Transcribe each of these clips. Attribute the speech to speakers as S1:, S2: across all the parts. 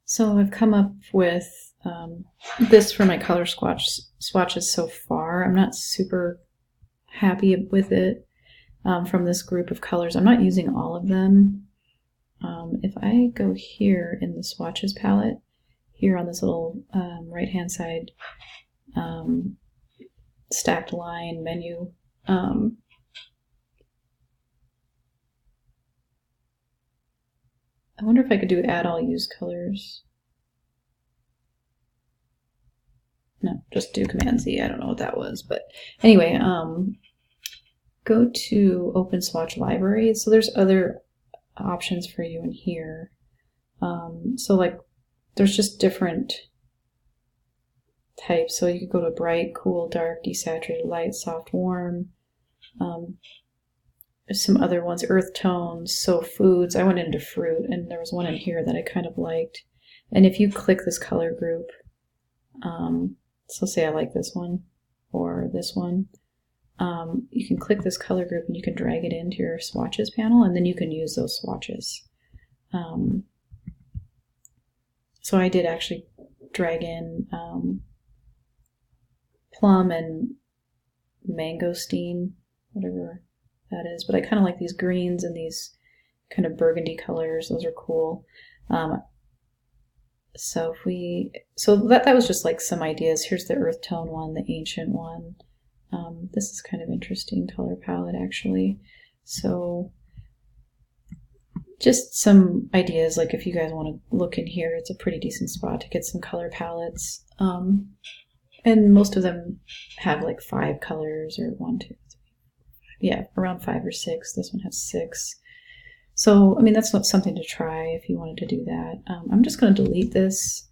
S1: So I've come up with this for my color swatches so far. I'm not super happy with it from this group of colors. I'm not using all of them. If I go here in the swatches palette, here on this little right hand side stacked line menu, I wonder if I could do add all used colors. No, just do Command Z. I don't know what that was, but anyway, go to Open Swatch Library. So there's other options for you in here. So like there's just different types. So you could go to bright, cool, dark, desaturated, light, soft, warm. There's some other ones, earth tones, so foods. I went into fruit, and there was one in here that I kind of liked. And if you click this color group, so say I like this one or this one, you can click this color group and you can drag it into your swatches panel, and then you can use those swatches. So I did actually drag in plum and mangosteen, whatever that is, but I kind of like these greens and these kind of burgundy colors. Those are cool. So that was just like some ideas. Here's the earth tone one, the ancient one. This is kind of interesting color palette actually. So just some ideas, like if you guys want to look in here, it's a pretty decent spot to get some color palettes. And most of them have like 5 colors, or 1, 2, 3, yeah, around 5 or 6. This one has 6. So, I mean, that's not something to try if you wanted to do that. I'm just going to delete this,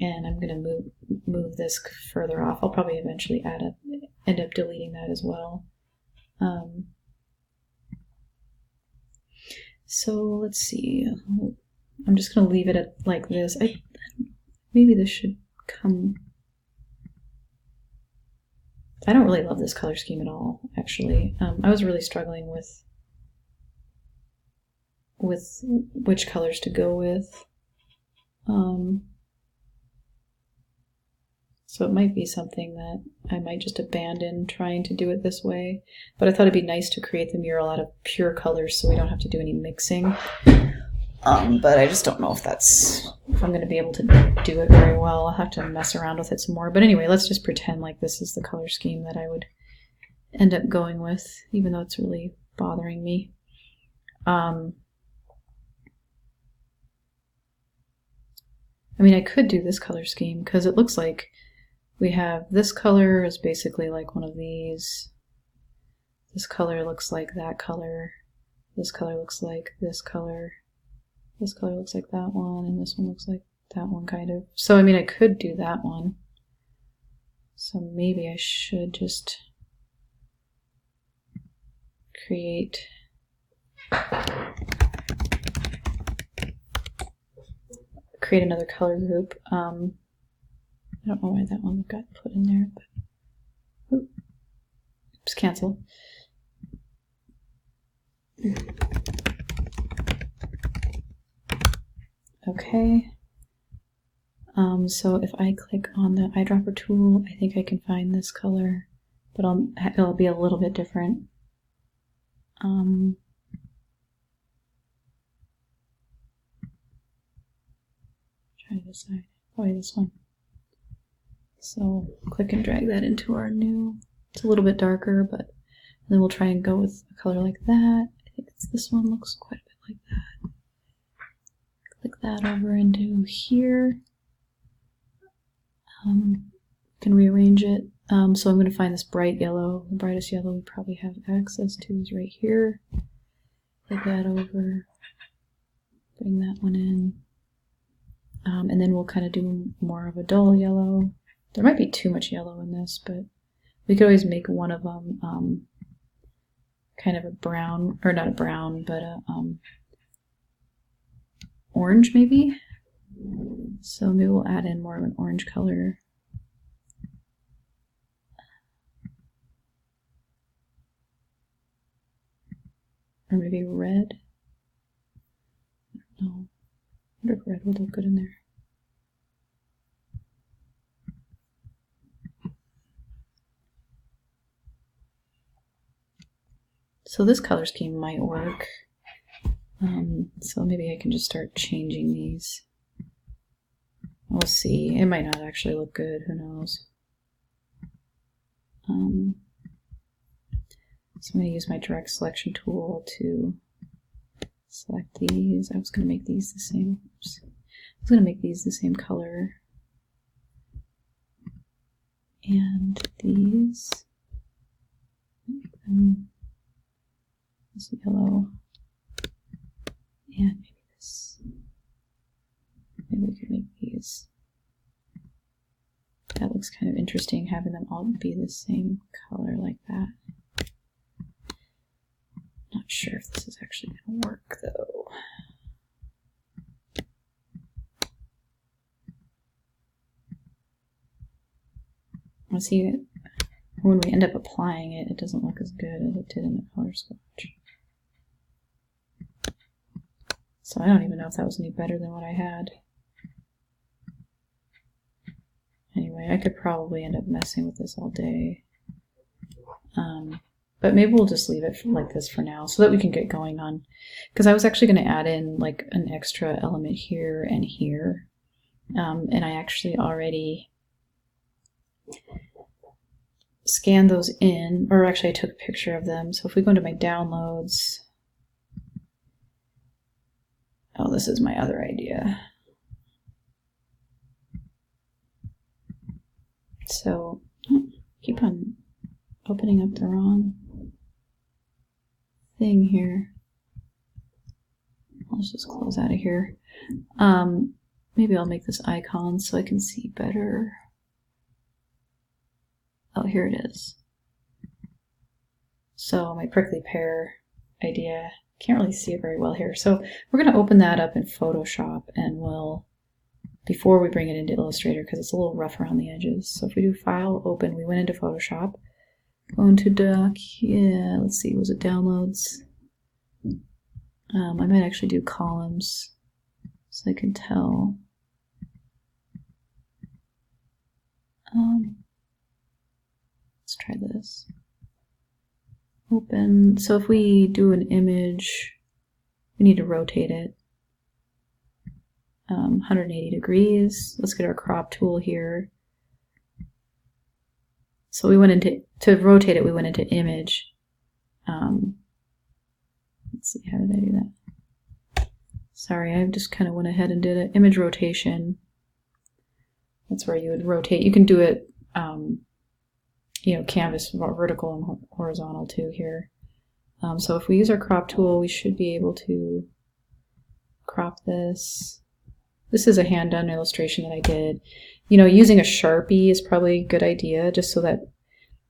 S1: and I'm going to move this further off. I'll probably eventually end up deleting that as well. So let's see. I'm just going to leave it at like this. Maybe this should come. I don't really love this color scheme at all, actually. I was really struggling with which colors to go with. So it might be something that I might just abandon trying to do it this way. But I thought it'd be nice to create the mural out of pure colors so we don't have to do any mixing. But I just don't know if I'm going to be able to do it very well. I'll have to mess around with it some more. But anyway, let's just pretend like this is the color scheme that I would end up going with, even though it's really bothering me. I mean, I could do this color scheme because it looks like we have this color is basically like one of these. This color looks like that color. This color looks like this color. This color looks like that one, and this one looks like that one, kind of. So, I mean, I could do that one. So maybe I should just create another color group. I don't know why that one got put in there, but oops, cancel. Okay. So if I click on the eyedropper tool, I think I can find this color, but it'll be a little bit different. Try to decide. Probably this one. So click and drag that into our new. It's a little bit darker, but then we'll try and go with a color like that. I think this one looks quite a bit like that. Click that over into here. Can rearrange it. So I'm going to find this bright yellow. The brightest yellow we probably have access to is right here. Click that over. Bring that one in. And then we'll kind of do more of a dull yellow. There might be too much yellow in this, but we could always make one of them kind of a brown, or not a brown, but a orange maybe. So maybe we'll add in more of an orange color. Or maybe red. No. I wonder if red would look good in there. So this color scheme might work. So maybe I can just start changing these. We'll see. It might not actually look good. Who knows? So I'm going to use my direct selection tool to select these. I was going to make these the same. Oops. I was going to make these the same color. And these. This yellow. And maybe this. Maybe we could make these. That looks kind of interesting, having them all be the same color like that. Not sure if this is actually going to work though. Let's see, when we end up applying it, it doesn't look as good as it did in the color swatch. So I don't even know if that was any better than what I had. Anyway, I could probably end up messing with this all day. But maybe we'll just leave it like this for now so that we can get going on. Because I was actually going to add in like an extra element here and here. And I actually already scanned those in, or actually I took a picture of them. So if we go into my downloads, oh, this is my other idea. So keep on opening up the wrong thing here. Let's just close out of here. Maybe I'll make this icon so I can see better. Oh, here it is. So my prickly pear idea, can't really see it very well here. So we're going to open that up in Photoshop, and we'll, before we bring it into Illustrator, because it's a little rough around the edges. So if we do File, Open, we went into Photoshop. Go into Doc, yeah, let's see, was it Downloads? I might actually do columns so I can tell. Let's try this. Open. So if we do an image, we need to rotate it 180 degrees. Let's get our crop tool here. So we went into, to rotate it, we went into image. Let's see, how did I do that? Sorry, I just kind of went ahead and did it. Image rotation. That's where you would rotate. You can do it, you know, canvas vertical and horizontal too here. So if we use our crop tool, we should be able to crop this. This is a hand-done illustration that I did. You know, using a Sharpie is probably a good idea, just so that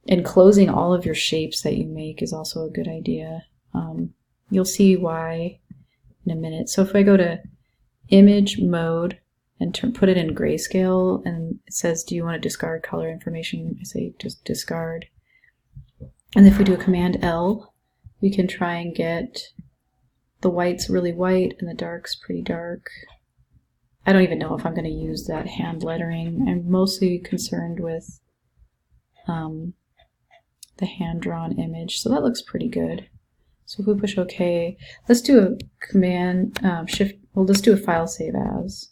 S1: enclosing all of your shapes that you make is also a good idea. You'll see why in a minute. So if I go to Image Mode and put it in grayscale, and it says, do you want to discard color information? I say just discard. And if we do a Command L, we can try and get the whites really white and the darks pretty dark. I don't even know if I'm going to use that hand lettering. I'm mostly concerned with the hand-drawn image. So that looks pretty good. So if we push OK, let's do a Command Shift. Well, let's do a File Save As.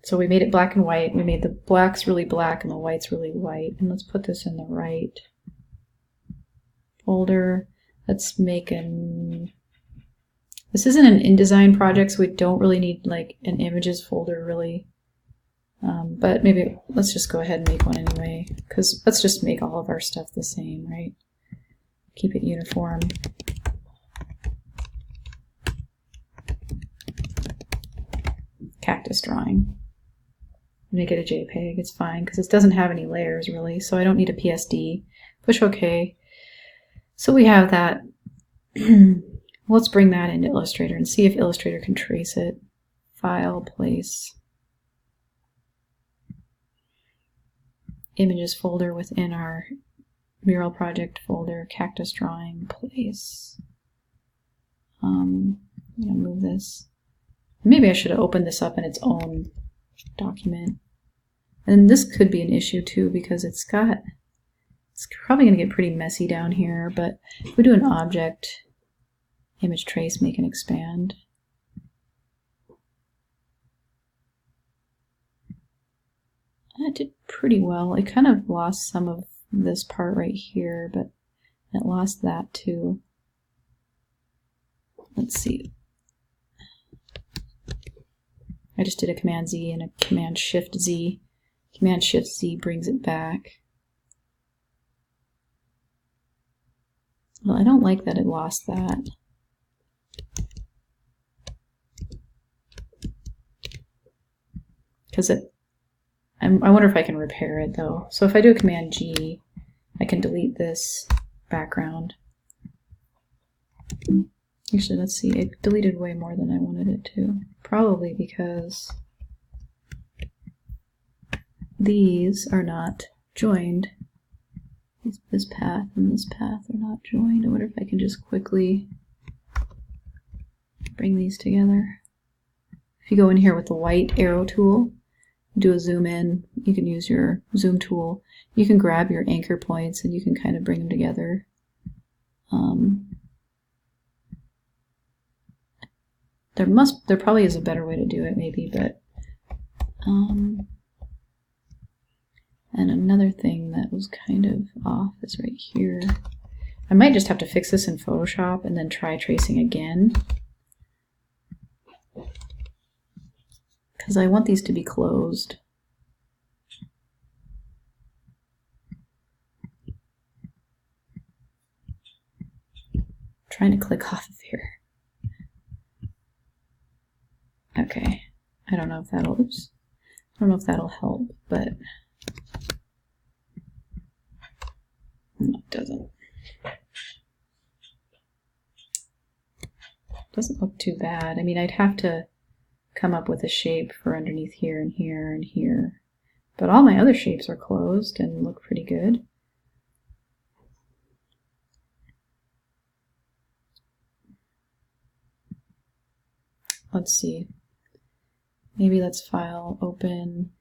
S1: So we made it black and white. We made the blacks really black and the whites really white. And let's put this in the right folder. Let's make an... This isn't an InDesign project, so we don't really need like an images folder really. But maybe let's just go ahead and make one anyway, because let's just make all of our stuff the same, right? Keep it uniform. Cactus drawing. Make it a JPEG, it's fine, because it doesn't have any layers really, so I don't need a PSD. Push OK. So we have that. Let's bring that into Illustrator and see if Illustrator can trace it. File, place. Images folder within our mural project folder, cactus drawing, place. I'm going to move this. Maybe I should have opened this up in its own document. And this could be an issue too, because it's got It's probably going to get pretty messy down here, but if we do an object, image trace, make and expand. That did pretty well. It kind of lost some of this part right here, but it lost that too. Let's see. I just did a Command Z and a Command Shift Z. Command Shift Z brings it back. Well, I don't like that it lost that. Because I wonder if I can repair it though. So if I do a Command G, I can delete this background. Actually, let's see, it deleted way more than I wanted it to. Probably because these are not joined. This path and this path are not joined. I wonder if I can just quickly bring these together. If you go in here with the white arrow tool, do a zoom in, you can use your zoom tool. You can grab your anchor points and you can kind of bring them together. There probably is a better way to do it maybe, but and another thing that was kind of off is right here. I might just have to fix this in Photoshop and then try tracing again, because I want these to be closed. I'm trying to click off of here. Okay, I don't know if that'll, oops. I don't know if that'll help, but no, it doesn't. Doesn't look too bad. I mean, I'd have to come up with a shape for underneath here and here and here. But all my other shapes are closed and look pretty good. Let's see. Maybe let's file, open.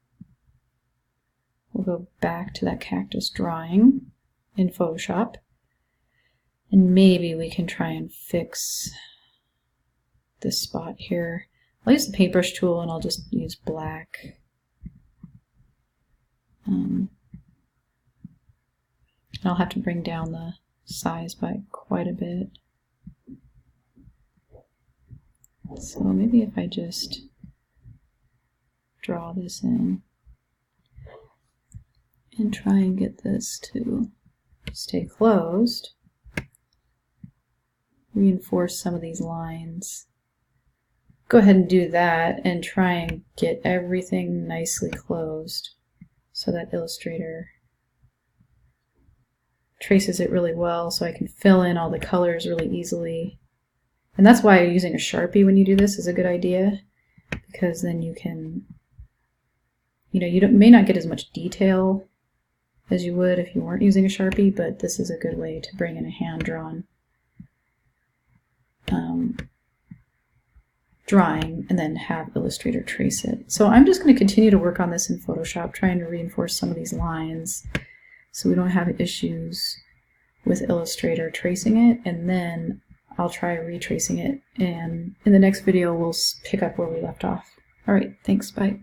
S1: We'll go back to that cactus drawing in Photoshop. And maybe we can try and fix this spot here. I'll use the paintbrush tool and I'll just use black. And I'll have to bring down the size by quite a bit. So maybe if I just draw this in and try and get this to stay closed, reinforce some of these lines. Go ahead and do that and try and get everything nicely closed so that Illustrator traces it really well, so I can fill in all the colors really easily. And that's why using a Sharpie when you do this is a good idea, because then you can, you may not get as much detail as you would if you weren't using a Sharpie, but this is a good way to bring in a hand-drawn drawing and then have Illustrator trace it. So I'm just going to continue to work on this in Photoshop, trying to reinforce some of these lines so we don't have issues with Illustrator tracing it, and then I'll try retracing it, and in the next video we'll pick up where we left off. All right, thanks, bye.